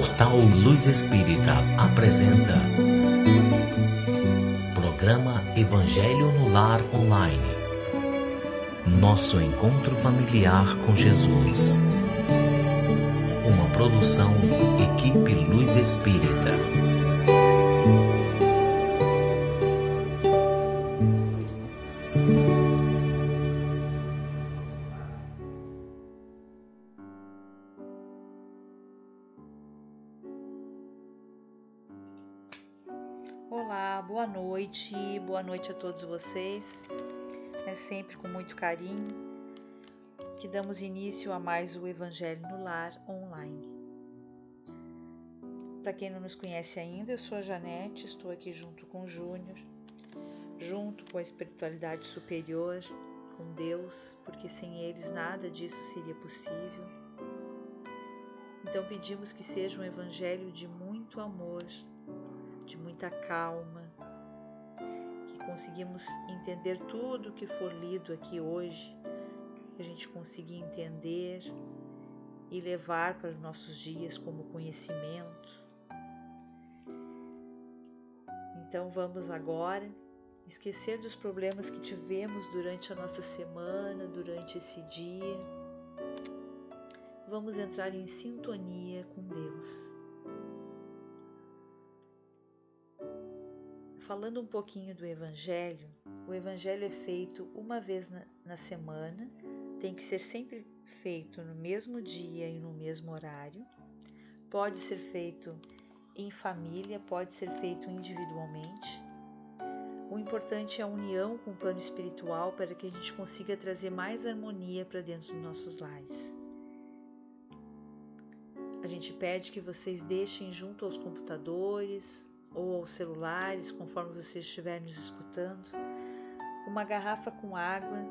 Portal Luz Espírita apresenta Programa Evangelho no Lar Online. Nosso encontro familiar com Jesus. Uma produção Equipe Luz Espírita. Olá, boa noite a todos vocês. É sempre com muito carinho que damos início a mais o Evangelho no Lar Online. Para quem não nos conhece ainda, eu sou a Janete, estou aqui junto com o Júnior, junto com a espiritualidade superior, com Deus, porque sem eles nada disso seria possível. Então pedimos que seja um Evangelho de muito amor, de muita calma, que conseguimos entender tudo que for lido aqui hoje, que a gente consiga entender e levar para os nossos dias como conhecimento. Então vamos agora esquecer dos problemas que tivemos durante a nossa semana, durante esse dia. Vamos entrar em sintonia com Deus. Falando um pouquinho do Evangelho, o Evangelho é feito uma vez na semana, tem que ser sempre feito no mesmo dia e no mesmo horário, pode ser feito em família, pode ser feito individualmente. O importante é a união com o plano espiritual para que a gente consiga trazer mais harmonia para dentro dos nossos lares. A gente pede que vocês deixem junto aos computadores ou aos celulares, conforme vocês estiverem nos escutando, uma garrafa com água,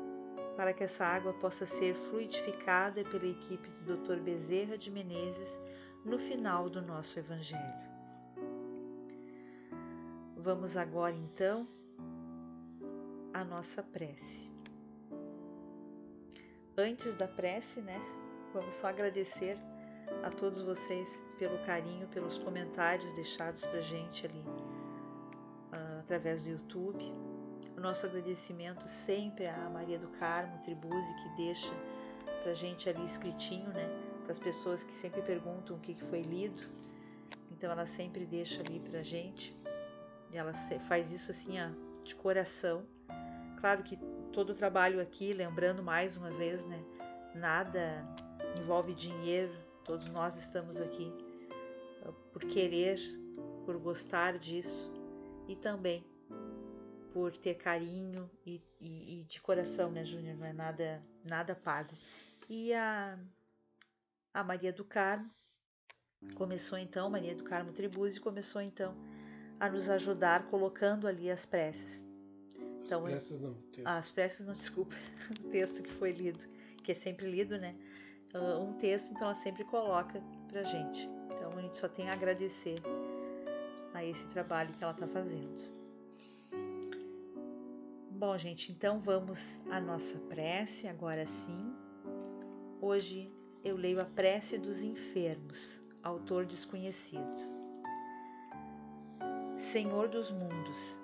para que essa água possa ser fluidificada pela equipe do Dr. Bezerra de Menezes no final do nosso Evangelho. Vamos agora então à nossa prece. Antes da prece, vamos só agradecer a todos vocês pelo carinho, pelos comentários deixados pra gente ali através do YouTube. O nosso agradecimento sempre à Maria do Carmo Tribuzzi, que deixa pra gente ali escritinho, para as pessoas que sempre perguntam o que foi lido. Então ela sempre deixa ali pra gente. E ela faz isso assim, de coração. Claro que todo o trabalho aqui, lembrando mais uma vez, nada envolve dinheiro. Todos nós estamos aqui por querer, por gostar disso e também por ter carinho e de coração, Júnior? Não é nada pago. E a Maria do Carmo começou então, Maria do Carmo Tribuzzi começou então a nos ajudar colocando ali as preces. Então, as preces não, desculpa, o texto que foi lido, que é sempre lido, um texto, então ela sempre coloca pra gente. Então a gente só tem a agradecer a esse trabalho que ela está fazendo. Bom, gente, então vamos à nossa prece, agora sim. Hoje eu leio a Prece dos Enfermos, autor desconhecido. Senhor dos mundos,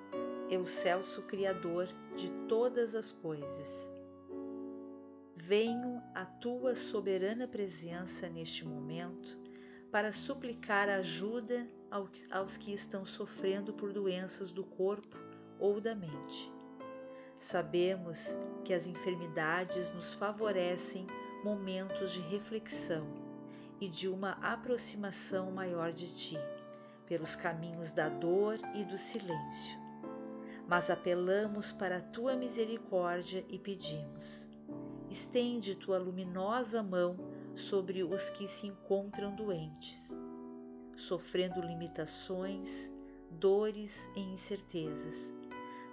excelso Criador de todas as coisas, venho à tua soberana presença neste momento para suplicar ajuda aos que estão sofrendo por doenças do corpo ou da mente. Sabemos que as enfermidades nos favorecem momentos de reflexão e de uma aproximação maior de ti, pelos caminhos da dor e do silêncio. Mas apelamos para a tua misericórdia e pedimos: estende tua luminosa mão sobre os que se encontram doentes, sofrendo limitações, dores e incertezas.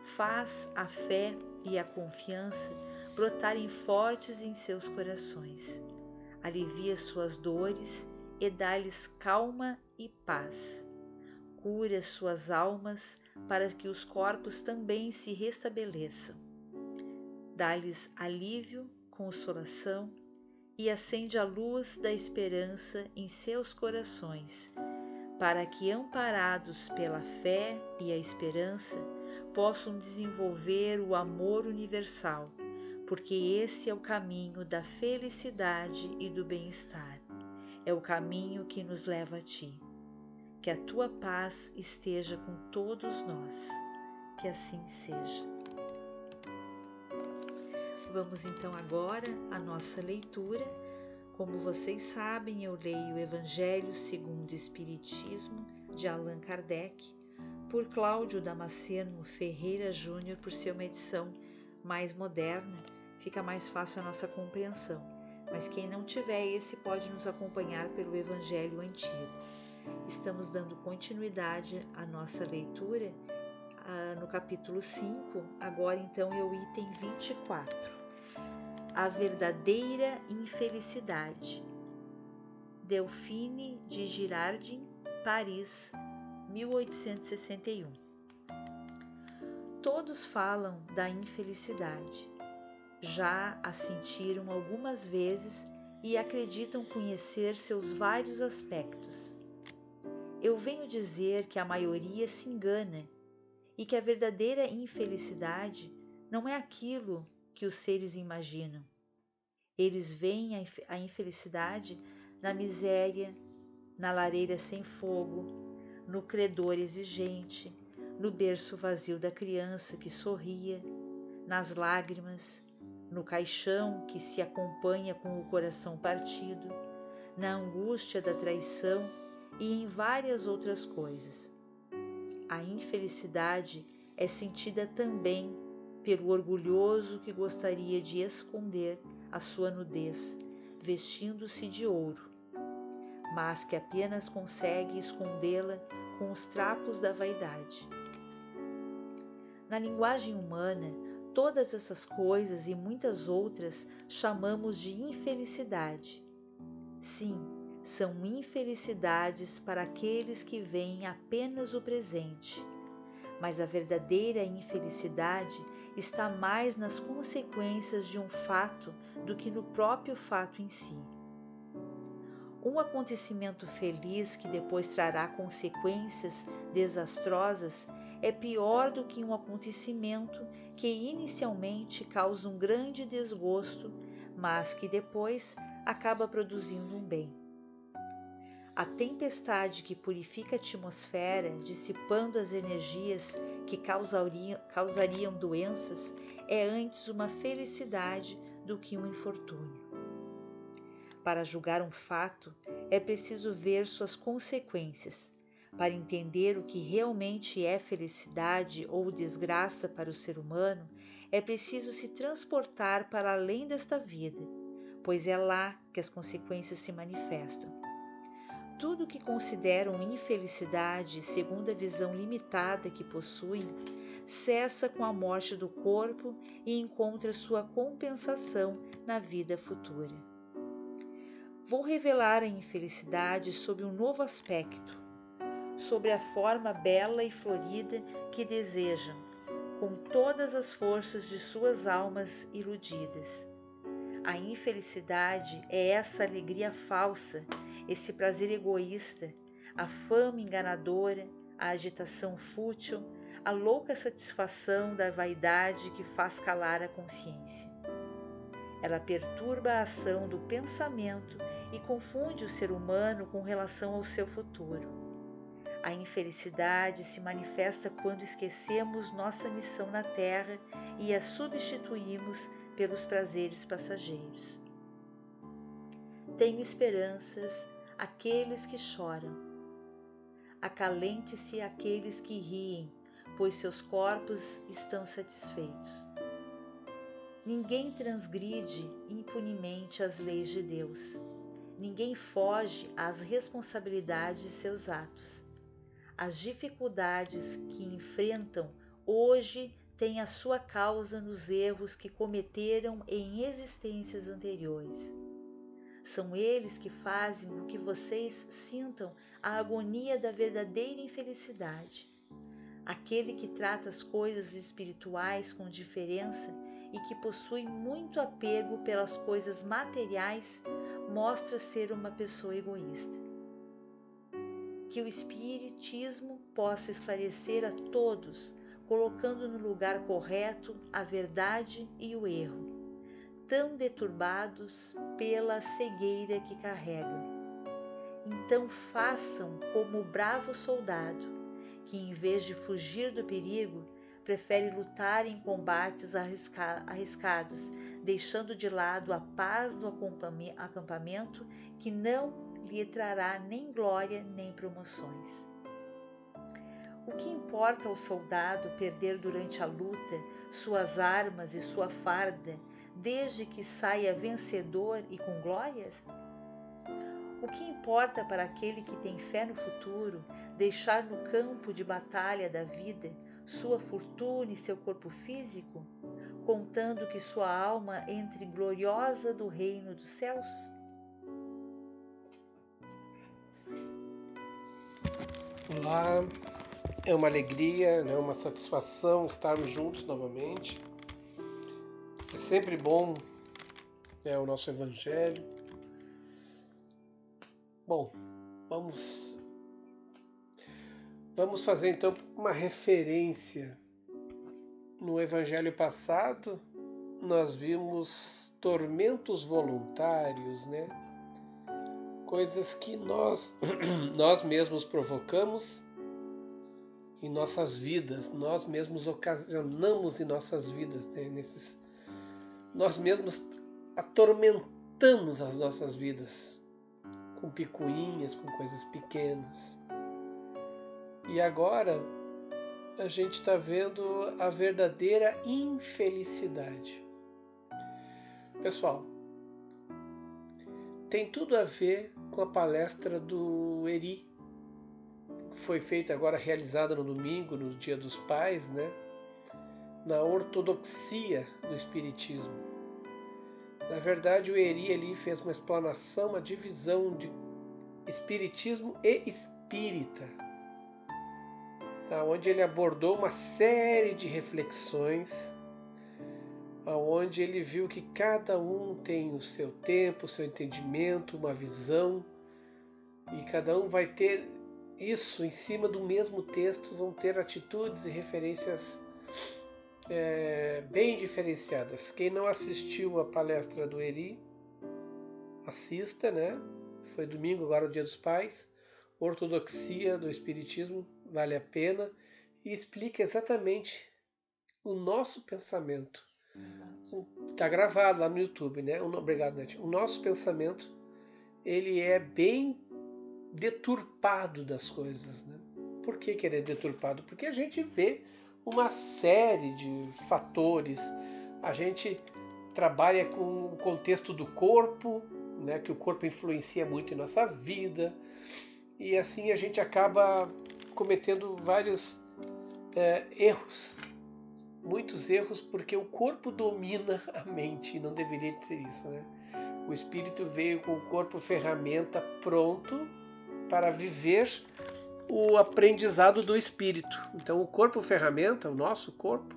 Faz a fé e a confiança brotarem fortes em seus corações. Alivia suas dores e dá-lhes calma e paz. Cura suas almas para que os corpos também se restabeleçam. Dá-lhes alívio, consolação e acende a luz da esperança em seus corações, para que, amparados pela fé e a esperança, possam desenvolver o amor universal, porque esse é o caminho da felicidade e do bem-estar. É o caminho que nos leva a Ti. Que a Tua paz esteja com todos nós. Que assim seja. Vamos então agora à nossa leitura. Como vocês sabem, eu leio o Evangelho segundo o Espiritismo de Allan Kardec, por Cláudio Damasceno Ferreira Júnior, por ser uma edição mais moderna, fica mais fácil a nossa compreensão. Mas quem não tiver esse pode nos acompanhar pelo Evangelho Antigo. Estamos dando continuidade à nossa leitura no capítulo 5, agora então é o item 24. A verdadeira infelicidade. Delphine de Girardin, Paris, 1861. Todos falam da infelicidade. Já a sentiram algumas vezes e acreditam conhecer seus vários aspectos. Eu venho dizer que a maioria se engana e que a verdadeira infelicidade não é aquilo que os seres imaginam. Eles veem a infelicidade na miséria, na lareira sem fogo, no credor exigente, no berço vazio da criança que sorria, nas lágrimas, no caixão que se acompanha com o coração partido, na angústia da traição e em várias outras coisas. A infelicidade é sentida também pelo orgulhoso que gostaria de esconder a sua nudez, vestindo-se de ouro, mas que apenas consegue escondê-la com os trapos da vaidade. Na linguagem humana, todas essas coisas e muitas outras chamamos de infelicidade. Sim, são infelicidades para aqueles que veem apenas o presente, mas a verdadeira infelicidade está mais nas consequências de um fato do que no próprio fato em si. Um acontecimento feliz que depois trará consequências desastrosas é pior do que um acontecimento que inicialmente causa um grande desgosto, mas que depois acaba produzindo um bem. A tempestade que purifica a atmosfera, dissipando as energias que causariam doenças, é antes uma felicidade do que um infortúnio. Para julgar um fato, é preciso ver suas consequências. Para entender o que realmente é felicidade ou desgraça para o ser humano, é preciso se transportar para além desta vida, pois é lá que as consequências se manifestam. Tudo o que consideram infelicidade, segundo a visão limitada que possuem, cessa com a morte do corpo e encontra sua compensação na vida futura. Vou revelar a infelicidade sob um novo aspecto, sobre a forma bela e florida que desejam, com todas as forças de suas almas iludidas. A infelicidade é essa alegria falsa, esse prazer egoísta, a fama enganadora, a agitação fútil, a louca satisfação da vaidade que faz calar a consciência. Ela perturba a ação do pensamento e confunde o ser humano com relação ao seu futuro. A infelicidade se manifesta quando esquecemos nossa missão na Terra e a substituímos pelos prazeres passageiros. Tenho esperanças aqueles que choram. Acalente-se aqueles que riem, pois seus corpos estão satisfeitos. Ninguém transgride impunemente as leis de Deus. Ninguém foge às responsabilidades de seus atos. As dificuldades que enfrentam hoje têm a sua causa nos erros que cometeram em existências anteriores. São eles que fazem com que vocês sintam a agonia da verdadeira infelicidade. Aquele que trata as coisas espirituais com diferença e que possui muito apego pelas coisas materiais mostra ser uma pessoa egoísta. Que o Espiritismo possa esclarecer a todos, colocando no lugar correto a verdade e o erro, tão deturbados pela cegueira que carregam. Então façam como o bravo soldado, que em vez de fugir do perigo, prefere lutar em combates arriscados, deixando de lado a paz do acampamento, que não lhe trará nem glória nem promoções. O que importa ao soldado perder durante a luta suas armas e sua farda, desde que saia vencedor e com glórias? O que importa para aquele que tem fé no futuro deixar no campo de batalha da vida sua fortuna e seu corpo físico, contando que sua alma entre gloriosa do reino dos céus? Olá, é uma alegria, né, uma satisfação estarmos juntos novamente. É sempre bom, né, o nosso Evangelho. Bom, vamos fazer então uma referência. No Evangelho passado, nós vimos tormentos voluntários, né? Coisas que nós mesmos provocamos em nossas vidas, nós mesmos ocasionamos em nossas vidas, né? Nós mesmos atormentamos as nossas vidas com picuinhas, com coisas pequenas. E agora a gente está vendo a verdadeira infelicidade. Pessoal, tem tudo a ver com a palestra do Eri, que foi feita agora, realizada no domingo, no Dia dos Pais, né? Na ortodoxia do Espiritismo. Na verdade, o Eri ali fez uma explanação, uma divisão de Espiritismo e Espírita, tá? Onde ele abordou uma série de reflexões, onde ele viu que cada um tem o seu tempo, o seu entendimento, uma visão, e cada um vai ter isso em cima do mesmo texto, vão ter atitudes e referências bem diferenciadas. Quem não assistiu a palestra do Eri, assista, né? Foi domingo, agora o Dia dos Pais, Ortodoxia do Espiritismo, vale a pena, e explica exatamente o nosso pensamento. Está gravado lá no YouTube, né? Obrigado, Net. O nosso pensamento, ele é bem deturpado das coisas, né? Por que ele é deturpado? Porque a gente vê uma série de fatores. A gente trabalha com o contexto do corpo, né? Que o corpo influencia muito em nossa vida, e assim a gente acaba cometendo vários erros. Muitos erros, porque o corpo domina a mente, e não deveria de ser isso, né? O espírito veio com o corpo ferramenta pronto para viver o aprendizado do espírito. Então o corpo ferramenta, o nosso corpo,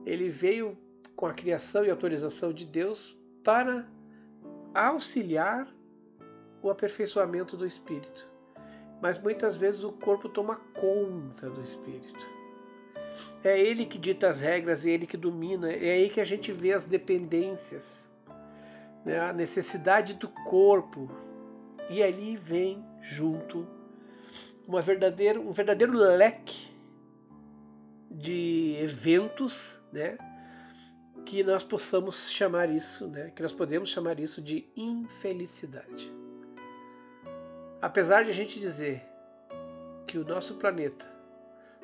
ele veio com a criação e autorização de Deus para auxiliar o aperfeiçoamento do espírito. Mas muitas vezes o corpo toma conta do espírito. É ele que dita as regras, é ele que domina, é aí que a gente vê as dependências, né? A necessidade do corpo. E ali vem junto um verdadeiro leque de eventos, né? Que nós possamos chamar isso, né? Que nós podemos chamar isso de infelicidade. Apesar de a gente dizer que o nosso planeta,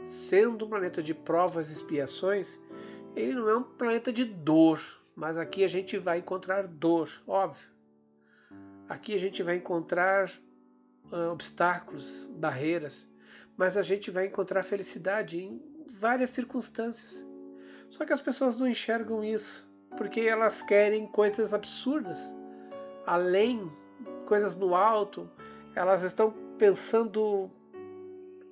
sendo um planeta de provas e expiações, ele não é um planeta de dor, mas aqui a gente vai encontrar dor, óbvio. Aqui a gente vai encontrar obstáculos, barreiras, mas a gente vai encontrar felicidade em várias circunstâncias. Só que as pessoas não enxergam isso, porque elas querem coisas absurdas, além, coisas no alto, elas estão pensando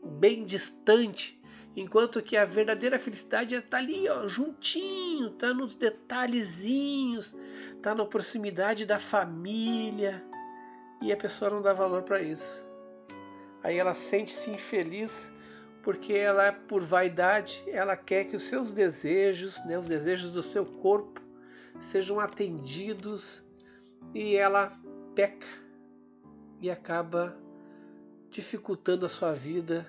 bem distante enquanto que a verdadeira felicidade está ali, ó, juntinho, está nos detalhezinhos, está na proximidade da família, e a pessoa não dá valor para isso. Aí ela sente-se infeliz porque ela, por vaidade, ela quer que os seus desejos, né, os desejos do seu corpo, sejam atendidos, e ela peca e acaba dificultando a sua vida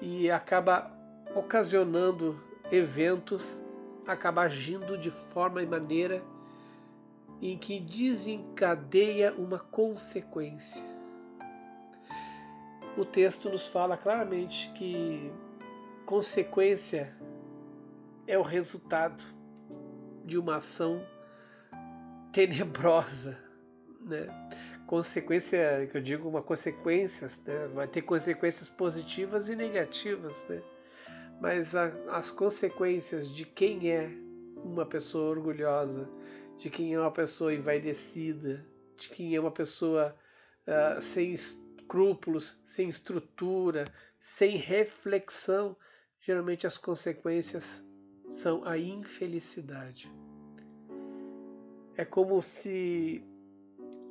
e acaba ocasionando eventos, acaba agindo de forma e maneira em que desencadeia uma consequência. O texto nos fala claramente que consequência é o resultado de uma ação tenebrosa, né? Consequência, que eu digo, uma consequência, né? Vai ter consequências positivas e negativas, né? Mas as consequências de quem é uma pessoa orgulhosa, de quem é uma pessoa envaidecida, de quem é uma pessoa sem escrúpulos, sem estrutura, sem reflexão, geralmente as consequências são a infelicidade. É como se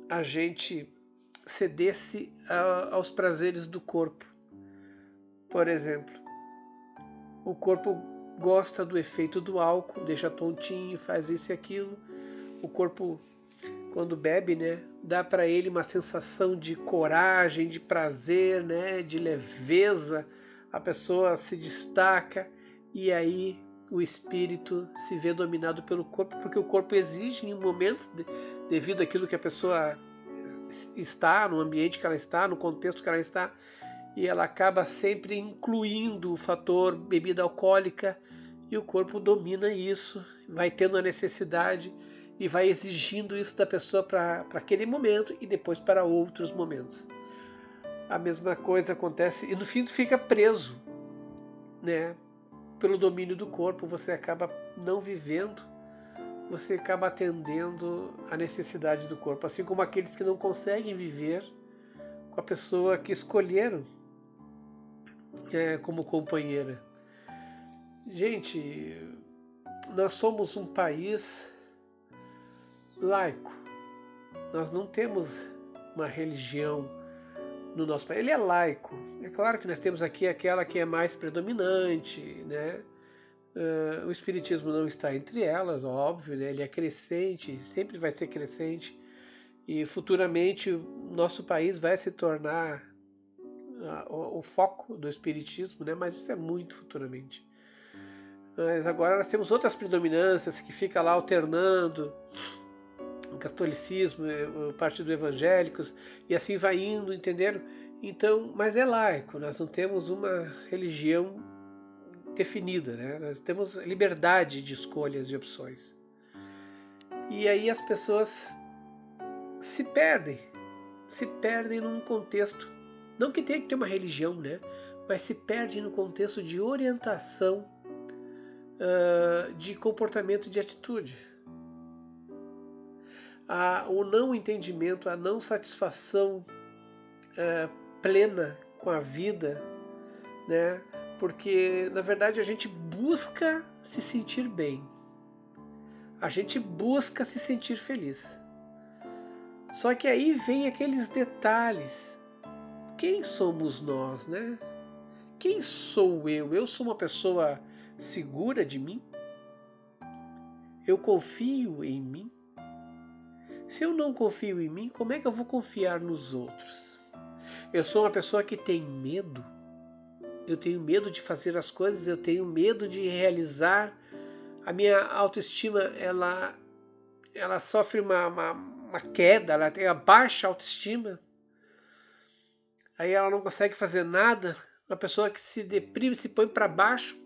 a gente cedesse aos prazeres do corpo. Por exemplo, o corpo gosta do efeito do álcool, deixa tontinho, faz isso e aquilo. O corpo, quando bebe, né, dá para ele uma sensação de coragem, de prazer, né, de leveza. A pessoa se destaca e aí o espírito se vê dominado pelo corpo, porque o corpo exige em momentos, devido àquilo que a pessoa está, no ambiente que ela está, no contexto que ela está, e ela acaba sempre incluindo o fator bebida alcoólica, e o corpo domina isso, vai tendo a necessidade e vai exigindo isso da pessoa para aquele momento e depois para outros momentos. A mesma coisa acontece e no fim fica preso, né? Pelo domínio do corpo, você acaba não vivendo, você acaba atendendo a necessidade do corpo, assim como aqueles que não conseguem viver com a pessoa que escolheram como companheira. Gente, nós somos um país laico, nós não temos uma religião no nosso país. Ele é laico, é claro que nós temos aqui aquela que é mais predominante, né? O espiritismo não está entre elas, óbvio, né? Ele é crescente, sempre vai ser crescente, e futuramente o nosso país vai se tornar o foco do espiritismo, né? Mas isso é muito futuramente. Mas agora nós temos outras predominâncias que fica lá alternando o catolicismo, o partido evangélicos, e assim vai indo, entenderam? Então, mas é laico, nós não temos uma religião definida, né? Nós temos liberdade de escolhas e opções. E aí as pessoas se perdem num contexto, não que tenha que ter uma religião, né? Mas se perdem no contexto de orientação, de comportamento, de atitude. O não entendimento, a não satisfação plena com a vida, né? Porque, na verdade, a gente busca se sentir bem. A gente busca se sentir feliz. Só que aí vem aqueles detalhes. Quem somos nós, né? Quem sou eu? Eu sou uma pessoa segura de mim? Eu confio em mim? Se eu não confio em mim, como é que eu vou confiar nos outros? Eu sou uma pessoa que tem medo? Eu tenho medo de fazer as coisas, eu tenho medo de realizar. A minha autoestima, ela sofre uma queda, ela tem a baixa autoestima. Aí ela não consegue fazer nada. Uma pessoa que se deprime, se põe para baixo,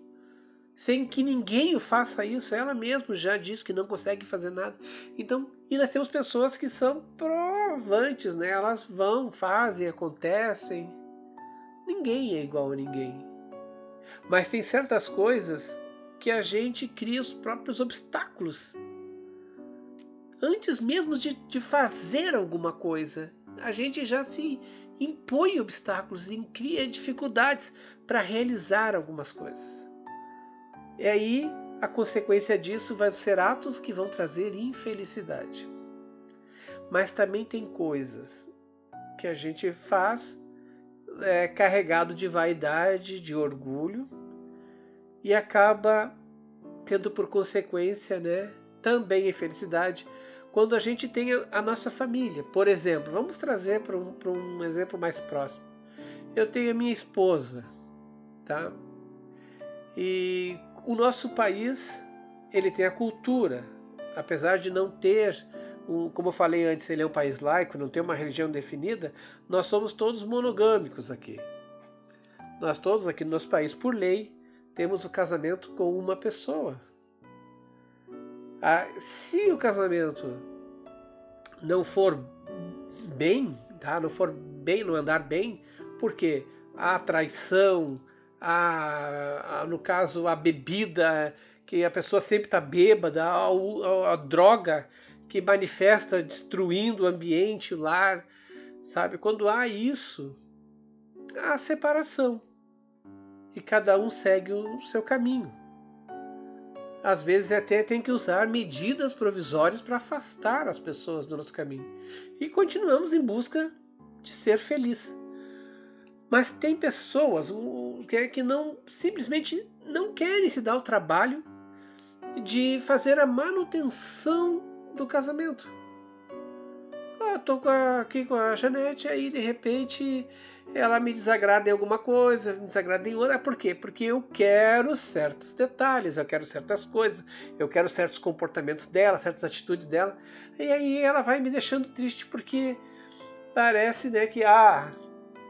sem que ninguém o faça isso. Ela mesma já diz que não consegue fazer nada. Então, e nós temos pessoas que são provantes, né? Elas vão, fazem, acontecem. Ninguém é igual a ninguém. Mas tem certas coisas que a gente cria os próprios obstáculos. Antes mesmo de fazer alguma coisa, a gente já se impõe obstáculos e cria dificuldades para realizar algumas coisas. E aí, a consequência disso vai ser atos que vão trazer infelicidade. Mas também tem coisas que a gente faz carregado de vaidade, de orgulho, e acaba tendo por consequência, né, também infelicidade, quando a gente tem a nossa família. Por exemplo, vamos trazer para um exemplo mais próximo. Eu tenho a minha esposa, tá? E o nosso país, ele tem a cultura, apesar de não ter, como eu falei antes, ele é um país laico, não tem uma religião definida, nós somos todos monogâmicos aqui. Nós todos aqui no nosso país, por lei, temos o casamento com uma pessoa. Se o casamento não for bem, tá? Não andar bem, porque a traição, no caso a bebida, que a pessoa sempre está bêbada, a droga que manifesta destruindo o ambiente, o lar, sabe? Quando há isso, há separação e cada um segue o seu caminho. Às vezes até tem que usar medidas provisórias para afastar as pessoas do nosso caminho. E continuamos em busca de ser feliz. Mas tem pessoas que simplesmente não querem se dar o trabalho de fazer a manutenção do casamento. Estou aqui com a Janete, aí de repente ela me desagrada em alguma coisa, me desagrada em outra. Por quê? Porque eu quero certos detalhes, eu quero certas coisas, eu quero certos comportamentos dela, certas atitudes dela. E aí ela vai me deixando triste porque parece, né, que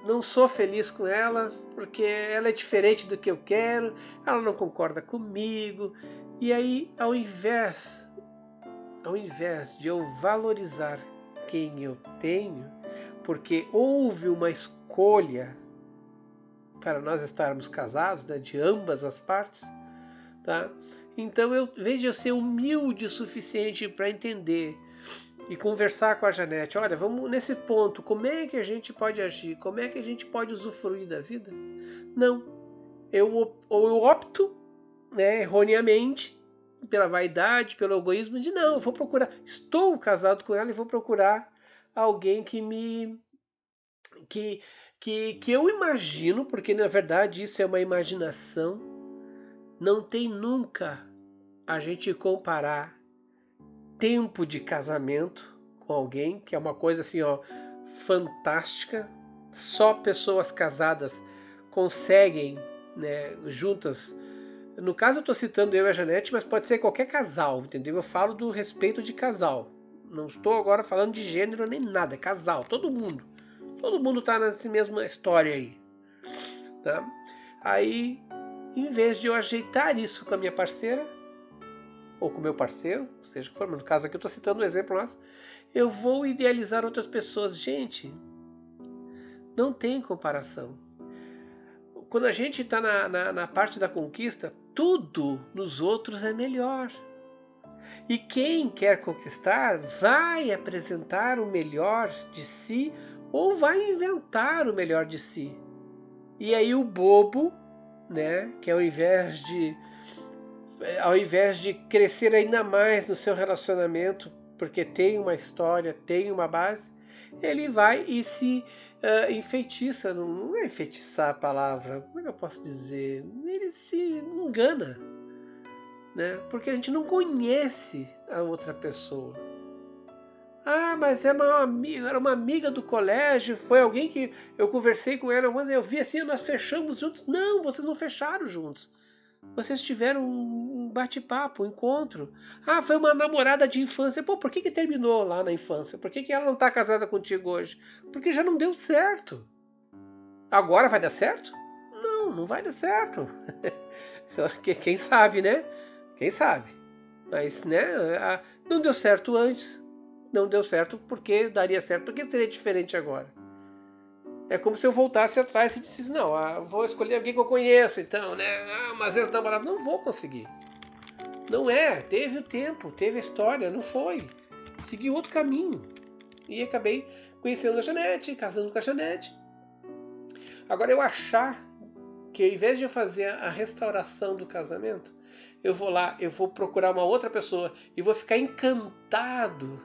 não sou feliz com ela, porque ela é diferente do que eu quero, ela não concorda comigo. E aí, ao invés de eu valorizar quem eu tenho, porque houve uma escolha para nós estarmos casados, né, de ambas as partes, tá? Então, em vez de eu ser humilde o suficiente para entender e conversar com a Janete, olha, vamos nesse ponto, como é que a gente pode agir, como é que a gente pode usufruir da vida? Não, eu opto, né, erroneamente, pela vaidade, pelo egoísmo, de não, eu vou procurar, estou casado com ela e vou procurar alguém que eu imagino, porque na verdade isso é uma imaginação, não tem nunca a gente comparar tempo de casamento com alguém, que é uma coisa assim, fantástica. Só pessoas casadas conseguem, né, juntas. No caso eu estou citando eu e a Janete, mas pode ser qualquer casal, entendeu? Eu falo do respeito de casal. Não estou agora falando de gênero nem nada, é casal, todo mundo. Todo mundo está nessa mesma história aí. Tá? Aí, em vez de eu ajeitar isso com a minha parceira, ou com o meu parceiro, seja o que for, mas no caso aqui eu estou citando um exemplo nosso, eu vou idealizar outras pessoas. Gente, não tem comparação. Quando a gente está na parte da conquista, tudo nos outros é melhor. E quem quer conquistar vai apresentar o melhor de si ou vai inventar o melhor de si. E aí o bobo, né, que ao invés de crescer ainda mais no seu relacionamento, porque tem uma história, tem uma base, ele vai e se enfeitiça, não é enfeitiçar a palavra, como é que eu posso dizer? Ele se engana, né? Porque a gente não conhece a outra pessoa. Mas era uma amiga do colégio, foi alguém que eu conversei com ela, mas eu vi assim, nós fechamos juntos. Não, vocês não fecharam juntos. Vocês tiveram um bate-papo, um encontro. Foi uma namorada de infância. Pô, por que terminou lá na infância? Por que ela não está casada contigo hoje? Porque já não deu certo. Agora vai dar certo? Não, não vai dar certo. Quem sabe, né? Quem sabe. Mas, né, não deu certo antes. Não deu certo porque daria certo. Por que seria diferente agora? É como se eu voltasse atrás e dissesse, não, vou escolher alguém que eu conheço, então, né? Mas ex-namorado, não vou conseguir. Não é, teve o tempo, teve a história, não foi. Segui outro caminho. E acabei conhecendo a Janete, casando com a Janete. Agora eu achar que ao invés de eu fazer a restauração do casamento, eu vou lá, eu vou procurar uma outra pessoa e vou ficar encantado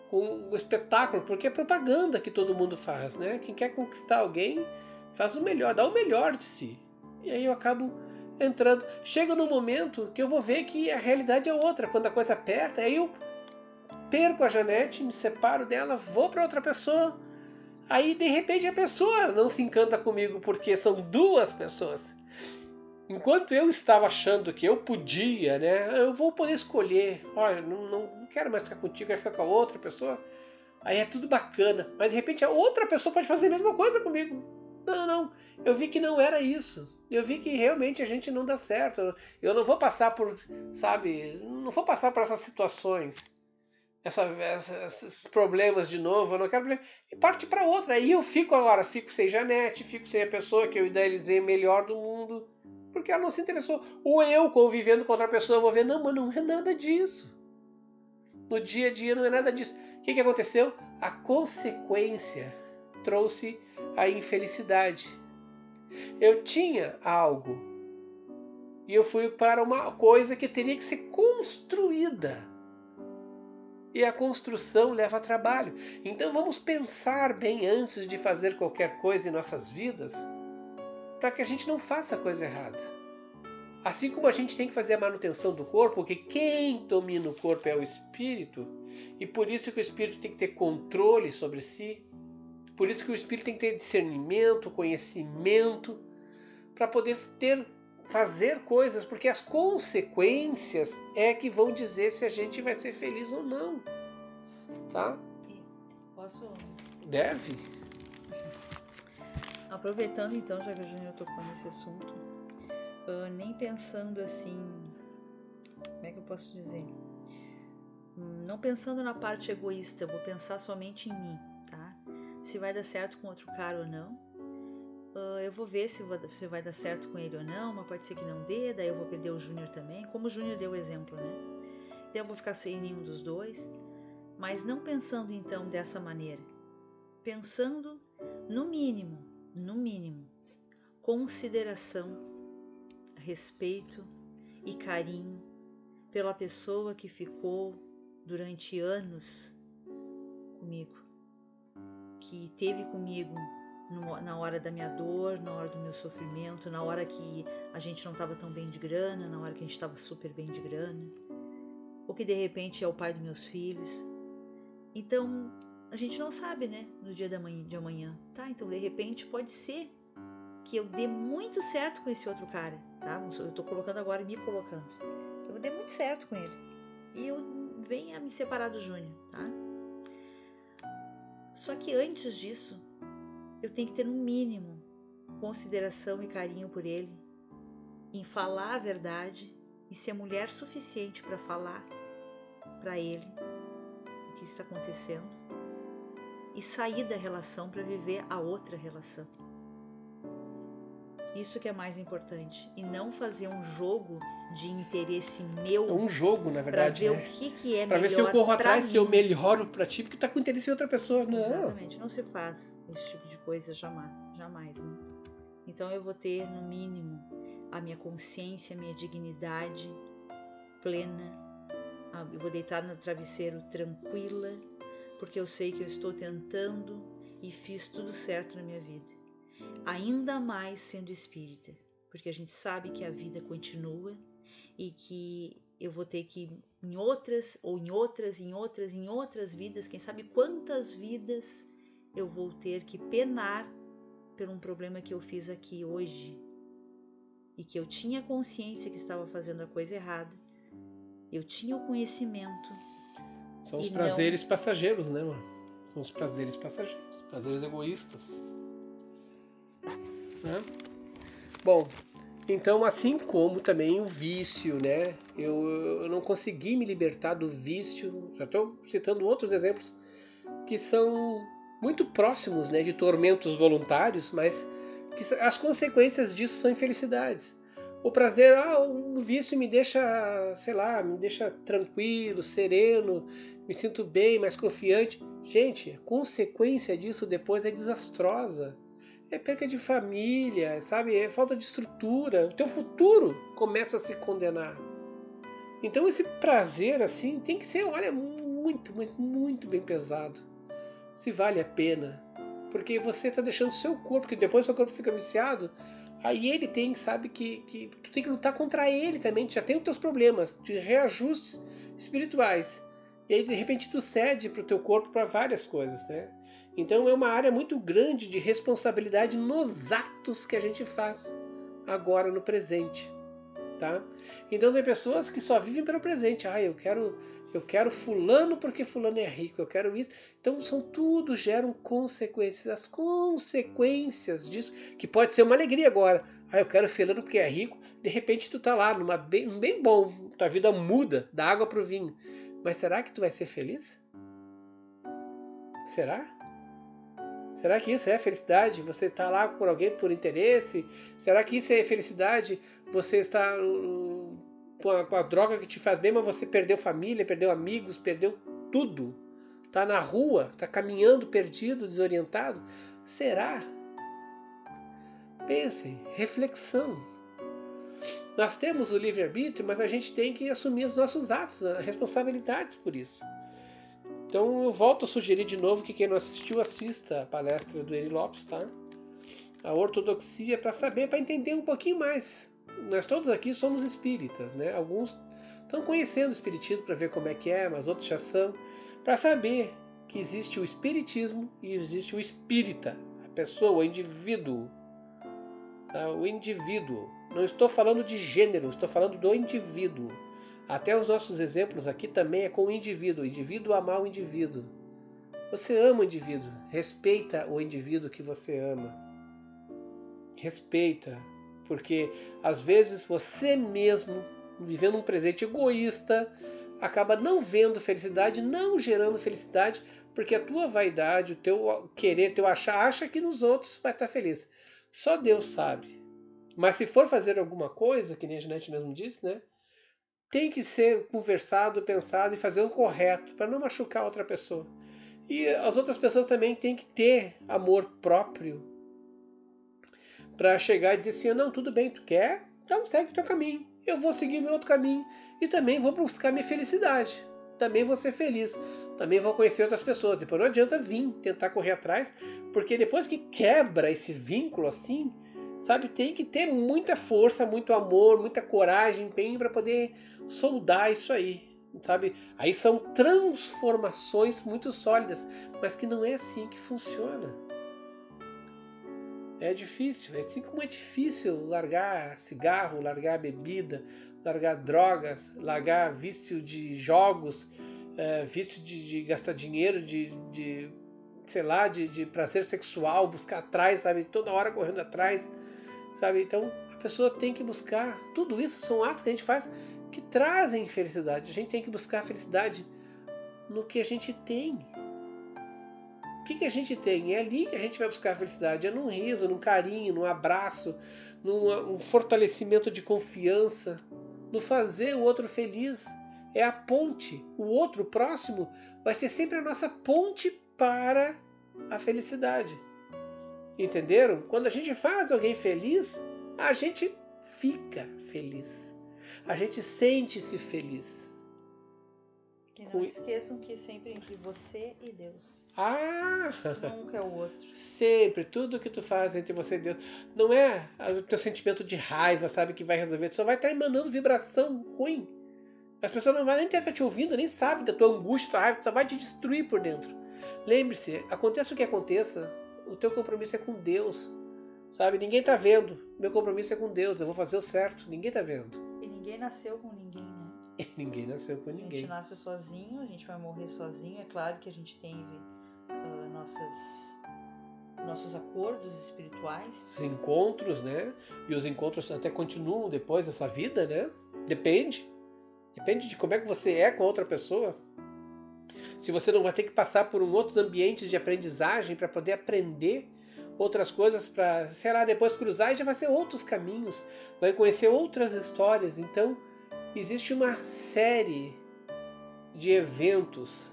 com o espetáculo, porque é propaganda que todo mundo faz, né? Quem quer conquistar alguém faz o melhor, dá o melhor de si. E aí eu acabo entrando. Chega no momento que eu vou ver que a realidade é outra. Quando a coisa aperta, aí eu perco a Janete, me separo dela, vou para outra pessoa. Aí de repente a pessoa não se encanta comigo porque são duas pessoas. Enquanto eu estava achando que eu podia, né? Eu vou poder escolher. Olha, não quero mais ficar contigo, quero ficar com a outra pessoa. Aí é tudo bacana. Mas de repente a outra pessoa pode fazer a mesma coisa comigo. Não. Eu vi que não era isso. Eu vi que realmente a gente não dá certo. Eu não vou passar por, sabe? Não vou passar por essas situações. Esses problemas de novo. Eu não quero. E parte para outra. Aí eu fico sem Janete, fico sem a pessoa que eu idealizei melhor do mundo. Porque ela não se interessou. Ou eu convivendo com outra pessoa, eu vou ver, não, mas não é nada disso. No dia a dia não é nada disso. O que aconteceu? A consequência trouxe a infelicidade. Eu tinha algo e eu fui para uma coisa que teria que ser construída. E a construção leva trabalho. Então vamos pensar bem antes de fazer qualquer coisa em nossas vidas, para que a gente não faça a coisa errada. Assim como a gente tem que fazer a manutenção do corpo, porque quem domina o corpo é o espírito, e por isso que o espírito tem que ter controle sobre si, por isso que o espírito tem que ter discernimento, conhecimento, para poder fazer coisas, porque as consequências é que vão dizer se a gente vai ser feliz ou não. Tá? Posso? Deve. Aproveitando então, já que o Júnior tocou nesse assunto, nem pensando assim, como é que eu posso dizer? Não pensando na parte egoísta, vou pensar somente em mim, tá? Se vai dar certo com outro cara ou não. Eu vou ver se vai dar certo com ele ou não, mas pode ser que não dê, daí eu vou perder o Júnior também, como o Júnior deu o exemplo, né? Daí eu vou ficar sem nenhum dos dois, mas não pensando então dessa maneira. Pensando no mínimo, consideração, respeito e carinho pela pessoa que ficou durante anos comigo, que esteve comigo na hora da minha dor, na hora do meu sofrimento, na hora que a gente não estava tão bem de grana, na hora que a gente estava super bem de grana, ou que de repente é o pai dos meus filhos. Então, a gente não sabe, né, no dia de amanhã, tá? Então, de repente, pode ser que eu dê muito certo com esse outro cara, tá? Eu tô colocando agora e me colocando. Eu dê muito certo com ele. E eu venha me separar do Júnior, tá? Só que antes disso, eu tenho que ter no mínimo consideração e carinho por ele, em falar a verdade e ser mulher suficiente para falar para ele o que está acontecendo e sair da relação para viver a outra relação. Isso que é mais importante, e não fazer um jogo de interesse meu. É um jogo, na verdade. Para ver o que é pra melhor. Para ver se eu corro atrás, mim. se eu melhoro pra ti, porque tá com interesse em outra pessoa. Não. Exatamente, não se faz esse tipo de coisa jamais, né? Então eu vou ter, no mínimo, a minha consciência, a minha dignidade plena. Eu vou deitar no travesseiro tranquila, porque eu sei que eu estou tentando e fiz tudo certo na minha vida. Ainda mais sendo espírita, porque a gente sabe que a vida continua e que eu vou ter que em outras vidas, quem sabe quantas vidas eu vou ter que penar por um problema que eu fiz aqui hoje e que eu tinha consciência que estava fazendo a coisa errada, eu tinha o conhecimento. São os prazeres passageiros, né, mano? São os prazeres passageiros, prazeres egoístas. Né? Bom, então assim como também o vício, né? Eu não consegui me libertar do vício. Já estou citando outros exemplos que são muito próximos, né, de tormentos voluntários, mas que as consequências disso são infelicidades. O prazer, o vício me deixa, sei lá, me deixa tranquilo, sereno, me sinto bem, mais confiante. Gente, a consequência disso depois é desastrosa. é perca de família, sabe? É falta de estrutura. O teu futuro começa a se condenar. Então esse prazer assim tem que ser, olha, muito, muito, muito bem pesado. Se vale a pena. Porque você está deixando o seu corpo, que depois o seu corpo fica viciado, aí ele tem, sabe, que tu tem que lutar contra ele também, tu já tem os teus problemas de reajustes espirituais. E aí de repente tu cede para o teu corpo para várias coisas, né? Então é uma área muito grande de responsabilidade nos atos que a gente faz agora no presente, tá? Então tem pessoas que só vivem pelo presente. Eu quero fulano porque fulano é rico, eu quero isso. Então tudo geram consequências. As consequências disso, que pode ser uma alegria agora. Eu quero fulano porque é rico. De repente tu tá lá num bem bom, tua vida muda da água pro vinho. Mas será que tu vai ser feliz? Será? Será que isso é felicidade? Você está lá por alguém por interesse? Será que isso é felicidade? Você está com a droga que te faz bem, mas você perdeu família, perdeu amigos, perdeu tudo. Está na rua, está caminhando perdido, desorientado. Será? Pensem, reflexão. Nós temos o livre-arbítrio, mas a gente tem que assumir os nossos atos, as responsabilidades por isso. Então eu volto a sugerir de novo que quem não assistiu, assista a palestra do Eri Lopes, tá? A ortodoxia, para saber, para entender um pouquinho mais. Nós todos aqui somos espíritas, né? Alguns estão conhecendo o espiritismo para ver como é que é, mas outros já são. Para saber que existe o espiritismo e existe o espírita, a pessoa, o indivíduo. Tá? O indivíduo. Não estou falando de gênero, estou falando do indivíduo. Até os nossos exemplos aqui também é com o indivíduo amar o indivíduo. Você ama o indivíduo, respeita o indivíduo que você ama. Respeita, porque às vezes você mesmo, vivendo um presente egoísta, acaba não vendo felicidade, não gerando felicidade, porque a tua vaidade, o teu querer, teu achar, acha que nos outros vai estar feliz. Só Deus sabe. Mas se for fazer alguma coisa, que nem a Janete mesmo disse, né? Tem que ser conversado, pensado e fazer o correto para não machucar outra pessoa. E as outras pessoas também têm que ter amor próprio para chegar e dizer assim, não, tudo bem, tu quer? Então segue o teu caminho. Eu vou seguir o meu outro caminho e também vou buscar minha felicidade. Também vou ser feliz. Também vou conhecer outras pessoas. Depois não adianta vir tentar correr atrás, porque depois que quebra esse vínculo assim, sabe, tem que ter muita força, muito amor, muita coragem, empenho para poder soldar isso aí, sabe? Aí são transformações muito sólidas, mas que não é assim que funciona. É difícil, assim como é difícil largar cigarro, largar bebida, largar drogas, largar vício de jogos, vício de gastar dinheiro, sei lá, de prazer sexual, buscar atrás, sabe? Toda hora correndo atrás, sabe? Então a pessoa tem que buscar. Tudo isso são atos que a gente faz que trazem felicidade. A gente tem que buscar a felicidade no que a gente tem. O que a gente tem? É ali que a gente vai buscar a felicidade. É num riso, num carinho, num abraço, num fortalecimento de confiança, no fazer o outro feliz. É a ponte. O outro, o próximo, vai ser sempre a nossa ponte para a felicidade. Entenderam? Quando a gente faz alguém feliz, a gente fica feliz. A gente sente-se feliz. E não esqueçam que é sempre entre você e Deus. Nunca é o outro. Sempre, tudo que tu faz entre você e Deus. Não é o teu sentimento de raiva, sabe, que vai resolver. Tu só vai estar emanando vibração ruim. As pessoas não vão nem estar te ouvindo, nem sabem da tua angústia, tua raiva, só vai te destruir por dentro. Lembre-se, aconteça o que aconteça, o teu compromisso é com Deus. Sabe, ninguém tá vendo. Meu compromisso é com Deus, eu vou fazer o certo. Ninguém tá vendo. E ninguém nasceu com ninguém, né? Ninguém nasceu com ninguém. A gente nasce sozinho, a gente vai morrer sozinho. É claro que a gente tem nossos acordos espirituais. Os encontros, né? E os encontros até continuam depois dessa vida, né? Depende. Depende de como é que você é com a outra pessoa. Se você não vai ter que passar por outros ambientes de aprendizagem para poder aprender outras coisas para, sei lá, depois cruzar e já vai ser outros caminhos. Vai conhecer outras histórias. Então, existe uma série de eventos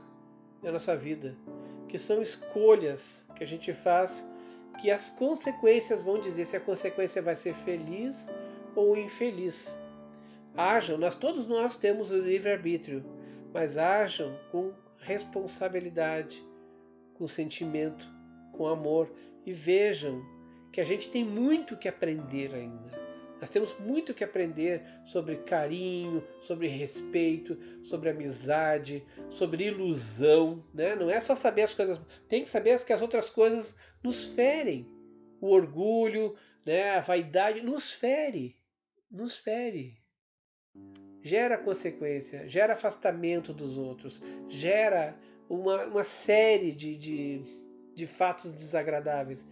na nossa vida que são escolhas que a gente faz que as consequências vão dizer se a consequência vai ser feliz ou infeliz. Ajam, todos nós temos o livre-arbítrio, mas ajam com responsabilidade, com sentimento, com amor, e vejam que a gente tem muito que aprender ainda. Nós temos muito que aprender sobre carinho, sobre respeito, sobre amizade, sobre ilusão, né? Não é só saber as coisas, tem que saber que as outras coisas nos ferem. O orgulho, né? A vaidade nos fere, nos fere. Gera consequência, gera afastamento dos outros, gera uma série de fatos desagradáveis.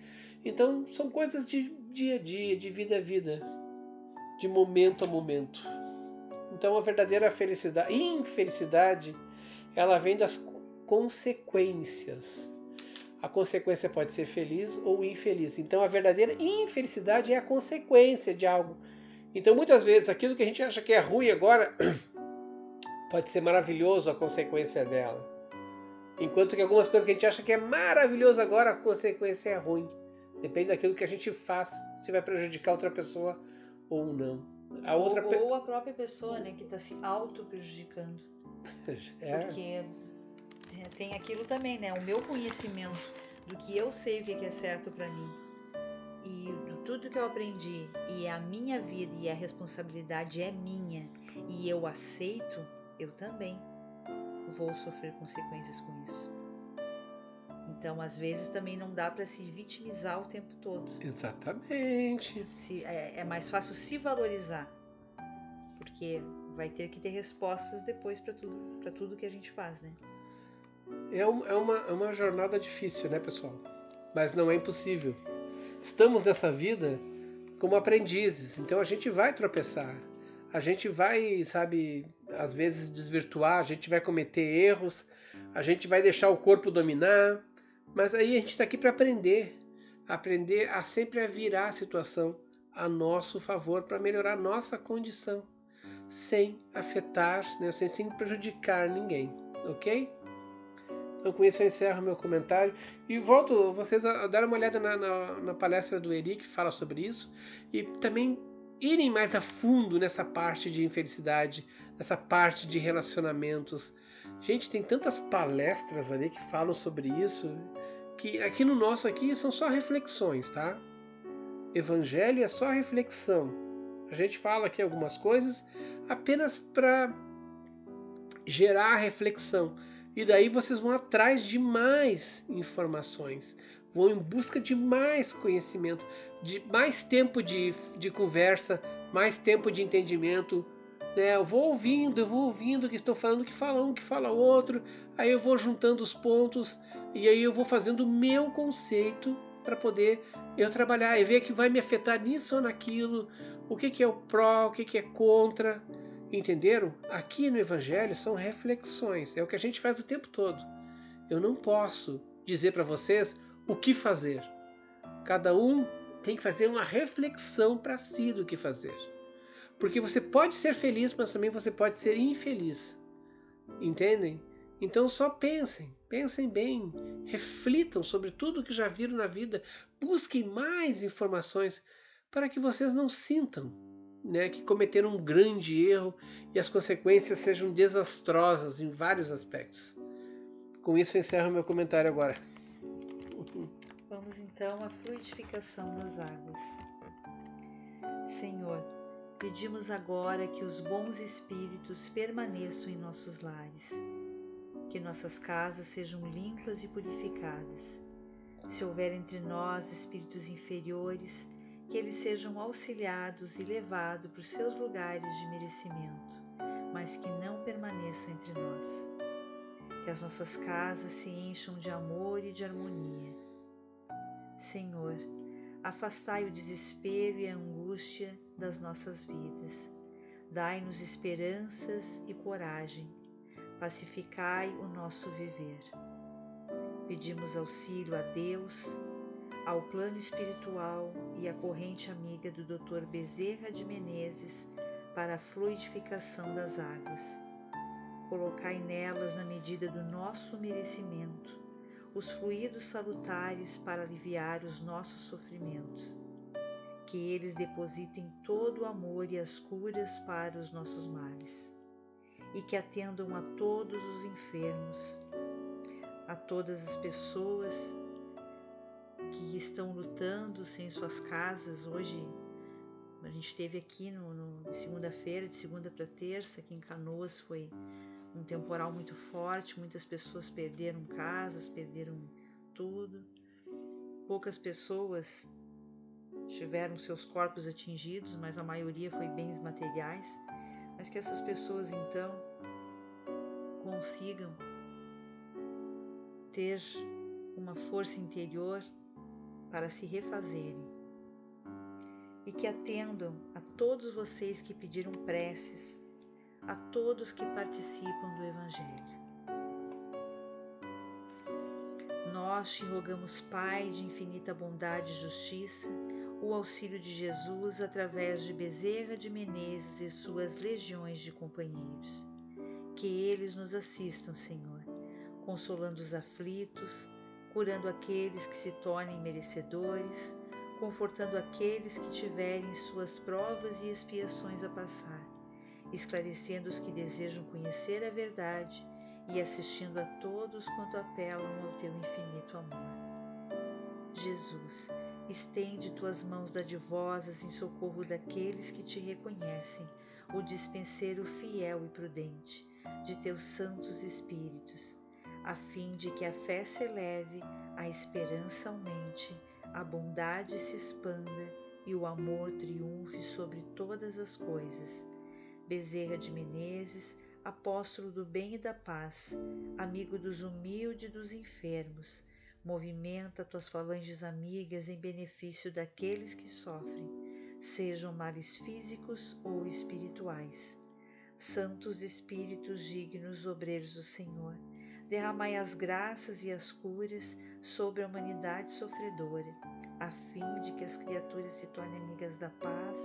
Então são coisas de dia a dia, de vida a vida, de momento a momento. Então a verdadeira infelicidade, ela vem das consequências. A consequência pode ser feliz ou infeliz. Então a verdadeira infelicidade é a consequência de algo. Então muitas vezes aquilo que a gente acha que é ruim agora pode ser maravilhoso a consequência dela. Enquanto que algumas coisas que a gente acha que é maravilhoso agora, a consequência é ruim. Depende daquilo que a gente faz, se vai prejudicar outra pessoa ou não. Ou a própria pessoa, né, que está se auto-prejudicando. Porque tem aquilo também, né? O meu conhecimento do que eu sei o que é certo para mim e de tudo que eu aprendi, e a minha vida e a responsabilidade é minha e eu aceito, eu também vou sofrer consequências com isso. Então, às vezes, também não dá para se vitimizar o tempo todo. Exatamente. É mais fácil se valorizar, porque vai ter que ter respostas depois para tudo que a gente faz, né? É uma jornada difícil, né, pessoal? Mas não é impossível. Estamos nessa vida como aprendizes, então a gente vai tropeçar. A gente vai, sabe, às vezes desvirtuar, a gente vai cometer erros, a gente vai deixar o corpo dominar, mas aí a gente está aqui para aprender a sempre virar a situação a nosso favor para melhorar a nossa condição, sem afetar, né, sem prejudicar ninguém, ok? Então com isso eu encerro meu comentário e volto vocês a dar uma olhada na palestra do Eri, que fala sobre isso, e também irem mais a fundo nessa parte de infelicidade, nessa parte de relacionamentos. Gente, tem tantas palestras ali que falam sobre isso, que aqui no nosso aqui são só reflexões, tá? Evangelho é só reflexão. A gente fala aqui algumas coisas apenas para gerar reflexão. E daí vocês vão atrás de mais informações, vão em busca de mais conhecimento, de mais tempo de conversa, mais tempo de entendimento. Né? Eu vou ouvindo que estão falando, que fala um, que fala outro, aí eu vou juntando os pontos e aí eu vou fazendo o meu conceito para poder eu trabalhar e ver que vai me afetar nisso ou naquilo, o que é o pró, o que é contra. Entenderam? Aqui no Evangelho são reflexões, é o que a gente faz o tempo todo. Eu não posso dizer para vocês o que fazer. Cada um tem que fazer uma reflexão para si do que fazer. Porque você pode ser feliz, mas também você pode ser infeliz. Entendem? Então só pensem bem, reflitam sobre tudo que já viram na vida, busquem mais informações para que vocês não sintam, né, que cometeram um grande erro e as consequências sejam desastrosas em vários aspectos. Com isso eu encerro meu comentário agora. Vamos então à fluidificação das águas. Senhor, pedimos agora que os bons espíritos permaneçam em nossos lares, que nossas casas sejam limpas e purificadas. Se houver entre nós espíritos inferiores, que eles sejam auxiliados e levados para os seus lugares de merecimento, mas que não permaneçam entre nós. Que as nossas casas se encham de amor e de harmonia. Senhor, afastai o desespero e a angústia das nossas vidas. Dai-nos esperanças e coragem. Pacificai o nosso viver. Pedimos auxílio a Deus, ao plano espiritual e à corrente amiga do Dr. Bezerra de Menezes para a fluidificação das águas. Colocai nelas, na medida do nosso merecimento, os fluidos salutares para aliviar os nossos sofrimentos. Que eles depositem todo o amor e as curas para os nossos males. E que atendam a todos os enfermos, a todas as pessoas que estão lutando sem suas casas. Hoje a gente esteve aqui segunda-feira, de segunda para terça, aqui em Canoas, foi um temporal muito forte, muitas pessoas perderam casas, perderam tudo. Poucas pessoas tiveram seus corpos atingidos, mas a maioria foi bens materiais. Mas que essas pessoas então consigam ter uma força interior para se refazerem. E que atendam a todos vocês que pediram preces, a todos que participam do Evangelho. Nós te rogamos, Pai de infinita bondade e justiça, o auxílio de Jesus através de Bezerra de Menezes e suas legiões de companheiros. Que eles nos assistam, Senhor, consolando os aflitos, curando aqueles que se tornem merecedores, confortando aqueles que tiverem suas provas e expiações a passar, esclarecendo os que desejam conhecer a verdade e assistindo a todos quanto apelam ao teu infinito amor. Jesus, estende tuas mãos dadivosas em socorro daqueles que te reconhecem, o dispenseiro fiel e prudente de teus santos espíritos, a fim de que a fé se eleve, a esperança aumente, a bondade se expanda e o amor triunfe sobre todas as coisas. Bezerra de Menezes, apóstolo do bem e da paz, amigo dos humildes e dos enfermos, movimenta tuas falanges amigas em benefício daqueles que sofrem, sejam males físicos ou espirituais. Santos Espíritos dignos obreiros do Senhor, derramai as graças e as curas sobre a humanidade sofredora, a fim de que as criaturas se tornem amigas da paz,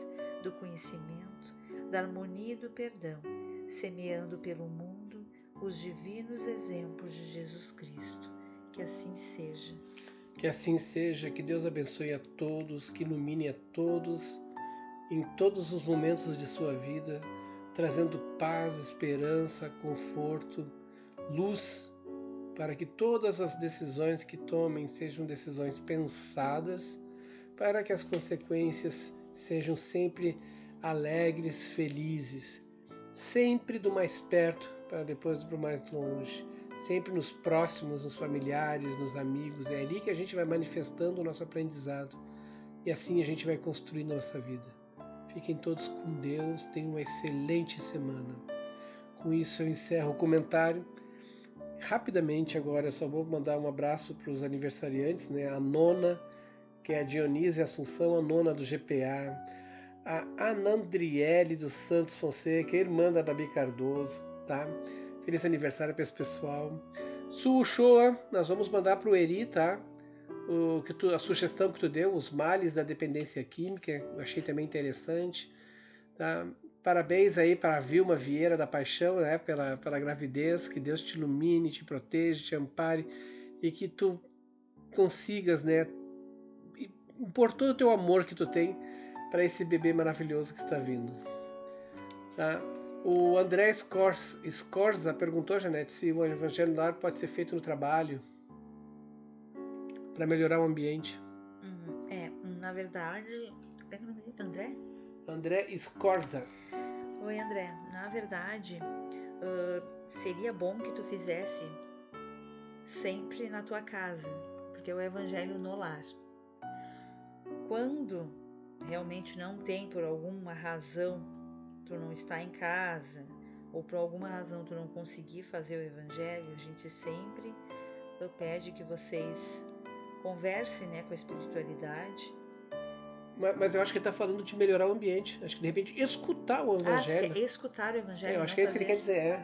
do conhecimento, da harmonia e do perdão, semeando pelo mundo os divinos exemplos de Jesus Cristo. Que assim seja. Que assim seja, que Deus abençoe a todos, que ilumine a todos em todos os momentos de sua vida, trazendo paz, esperança, conforto, luz, para que todas as decisões que tomem sejam decisões pensadas, para que as consequências sejam sempre alegres, felizes, sempre do mais perto para depois do mais longe, sempre nos próximos, nos familiares, nos amigos. É ali que a gente vai manifestando o nosso aprendizado e assim a gente vai construindo a nossa vida. Fiquem todos com Deus, tenham uma excelente semana. Com isso eu encerro o comentário. Rapidamente agora eu só vou mandar um abraço para os aniversariantes, né? A nona, que é a Dionísia Assunção, a nona do GPA, a Anandriele dos Santos Fonseca, a irmã da Dabi Cardoso, tá? Feliz aniversário para esse pessoal. Su Uchoa, nós vamos mandar para o Eri, tá? A sugestão que tu deu, os males da dependência química, eu achei também interessante, tá? Parabéns aí para a Vilma Vieira da Paixão, né? Pela gravidez, que Deus te ilumine, te proteja, te ampare e que tu consigas, né? Por todo o teu amor que tu tem para esse bebê maravilhoso que está vindo, tá? O André Scorza perguntou, Janete, se o Evangelho no Lar pode ser feito no trabalho para melhorar o ambiente. Na verdade... É o nome dele? André? André Scorza. Oi, André. Na verdade, seria bom que tu fizesse sempre na tua casa, porque é o Evangelho no lar. Quando realmente não tem, por alguma razão, tu não está em casa, ou por alguma razão tu não conseguir fazer o Evangelho, a gente sempre pede que vocês conversem, né, com a espiritualidade. Mas eu acho que ele está falando de melhorar o ambiente. Acho que de repente escutar o Evangelho. Escutar o Evangelho. Eu acho que é isso que ele quer dizer,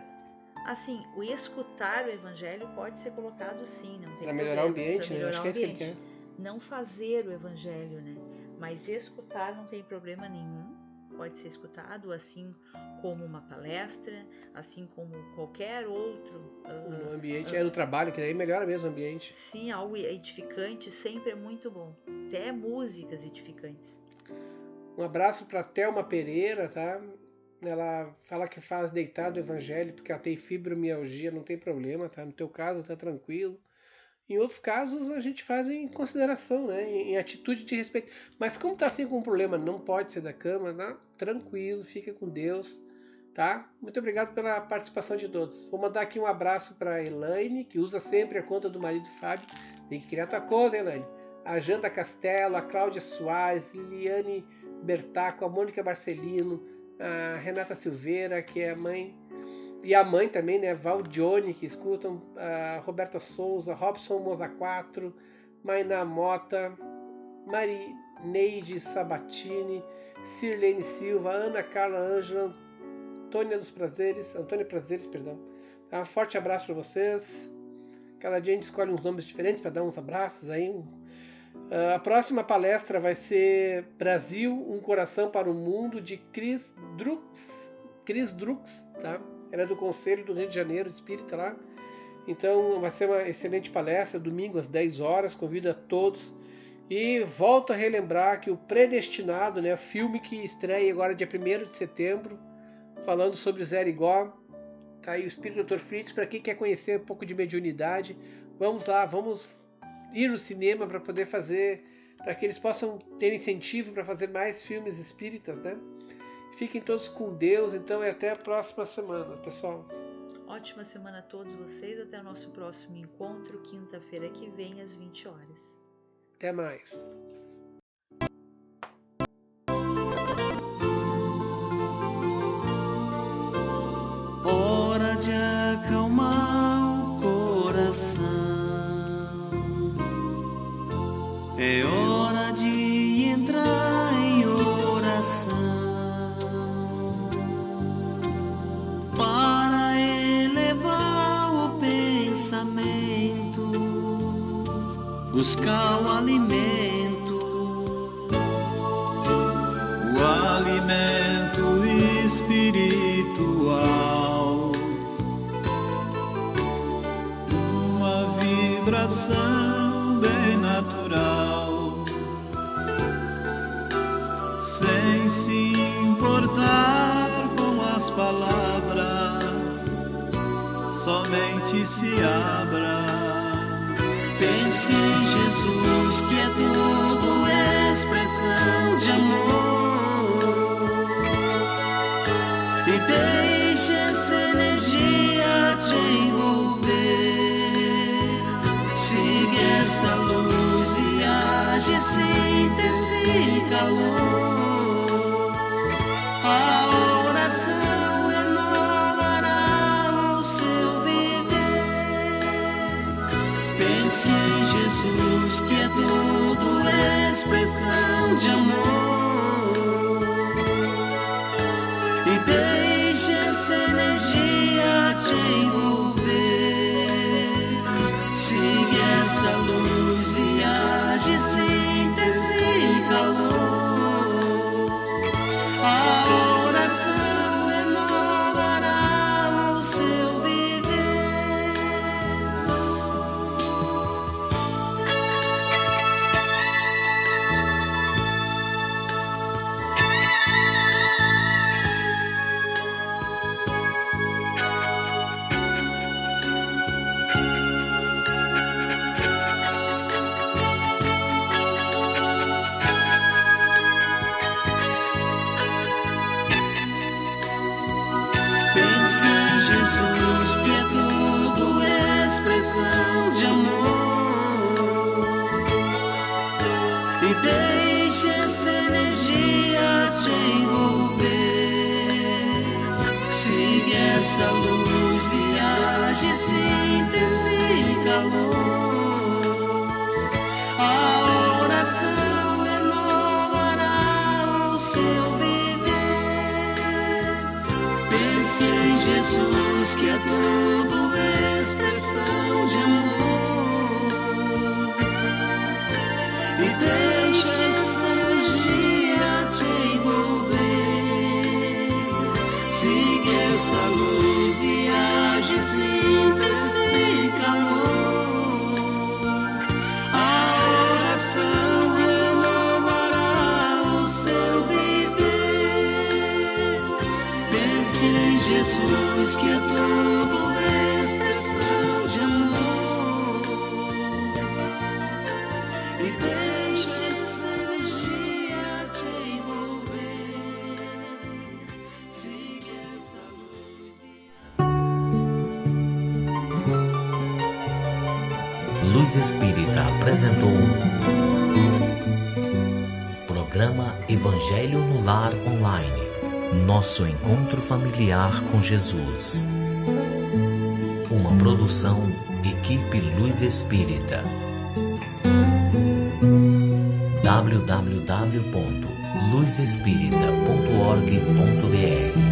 Assim, o escutar o Evangelho pode ser colocado sim, não tem problema. Para melhorar o ambiente, né? Acho que é isso que ele quer. Não fazer o Evangelho, né? Mas escutar não tem problema nenhum. pode ser escutado, assim como uma palestra, assim como qualquer outro. No ambiente, no trabalho, que daí melhora mesmo o ambiente. Sim, algo edificante sempre é muito bom. Até músicas edificantes. Um abraço para Thelma Pereira, tá? Ela fala que faz deitado o evangelho porque ela tem fibromialgia, não tem problema, tá? No teu caso, tá tranquilo. Em outros casos, a gente faz em consideração, né? Em atitude de respeito. Mas como tá assim com um problema, não pode ser da cama, tá? Tranquilo, fica com Deus, tá? Muito obrigado pela participação de todos. Vou mandar aqui um abraço para Elaine, que usa sempre a conta do marido Fábio. Tem que criar tua conta, Elaine. A Janda Castelo, a Cláudia Soares, Liliane Bertaco, a Mônica Marcelino, a Renata Silveira, que é a mãe, e a mãe também, né, Valdione, que escutam, a Roberta Souza, Robson Moza 4, Mainá Mota, Marineide Sabatini, Sirlene Silva, Ana Carla Ângela, Antônia Prazeres, perdão. Um forte abraço para vocês. Cada dia a gente escolhe uns nomes diferentes para dar uns abraços aí. A próxima palestra vai ser Brasil, um coração para o mundo, de Cris Drux, tá? Ela é do Conselho do Rio de Janeiro, espírita lá. Então vai ser uma excelente palestra, domingo às 10 horas, convido a todos. E volto a relembrar que o Predestinado, né, filme que estreia agora dia 1º de setembro, falando sobre Zé Rigó, tá aí o Espírito Dr. Fritz, para quem quer conhecer um pouco de mediunidade, vamos lá, vamos ir no cinema para poder fazer, para que eles possam ter incentivo para fazer mais filmes espíritas, né? Fiquem todos com Deus, então, e até a próxima semana, pessoal. Ótima semana a todos vocês, até o nosso próximo encontro, quinta-feira que vem, às 20 horas. Até mais. Hora de acalmar o coração, é hora de entrar em oração, para elevar o pensamento, buscar o alimento espiritual, uma vibração bem natural, sem se importar com as palavras, somente se abra. Pense em Jesus, que é tudo expressão de amor, e deixe essa energia te envolver. Siga essa luz, viaje, síntese e calor. A oração renovará o seu viver. Pense em Jesus, que é tudo expressão de amor, e deixe essa energia te envolver. Siga essa luz, viaje, síntese e calor. A oração renovará o seu viver. Pense em Jesus, que é tudo expressão de amor, e deixe essa energia te envolver. Siga essa luz, viaje, síntese e calor. A oração renovará o seu viver. Pense em Jesus, que é tudo expressão de amor, e deixe essa energia te envolver. siga essa luz, viaje sempre sem calor. A oração renovará o seu viver. Pense em Jesus, que é todo expressão de amor, e deixe essa energia te envolver. Siga essa luz. Luz Espírita apresentou Programa Evangelho no Lar Online. Nosso encontro familiar com Jesus. Uma produção Equipe Luz Espírita. www.luzespírita.org.br